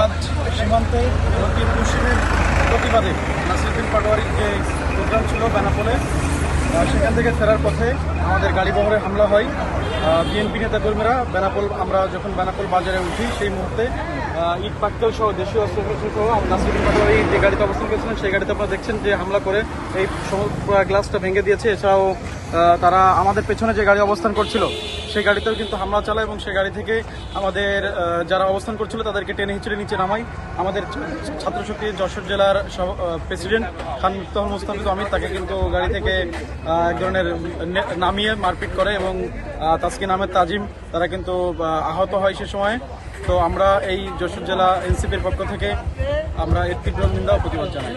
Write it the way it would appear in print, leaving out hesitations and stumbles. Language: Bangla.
আজ সীমান্তে দক্ষিণ পশ্চিমের প্রতিবাদে নাসিরুদ্দিন পাটোয়ারির যে প্রোগ্রাম ছিল বেনাপোলে, সেখান থেকে ফেরার পথে আমাদের গাড়ি বহরে হামলা হয়। বিএনপি নেতাকর্মীরা আমরা যখন বেনাপোল বাজারে উঠি সেই মুহূর্তে ইট পাটকেল সহ দেশীয় অস্ত্রশস্ত্র সহ নাসিরুদ্দিন পাটোয়ারি যে গাড়িতে অবস্থান করেছিলেন সেই গাড়িতে আপনারা দেখছেন যে হামলা করে এই গ্লাসটা ভেঙে দিয়েছে। এছাড়াও তারা আমাদের পেছনে যে গাড়ি অবস্থান করছিল সেই গাড়িতেও কিন্তু হামলা চালায় এবং সেই গাড়ি থেকে আমাদের যারা অবস্থান করছিল তাদেরকে টেনে হিঁচড়ে নিচে নামায়। আমাদের ছাত্রশক্তি যশোর জেলার প্রেসিডেন্ট খান মুফতাহুল মুস্তাফিজ আমির তাকে কিন্তু গাড়ি থেকে এক ধরনের নামিয়ে মারপিট করে এবং তাসকিন আহমেদ তাজিম তারা কিন্তু আহত হয় সে সময়। তো আমরা এই যশোর জেলা এনসিপির পক্ষ থেকে আমরা এর তীব্র নিন্দা ও প্রতিবাদ জানাই।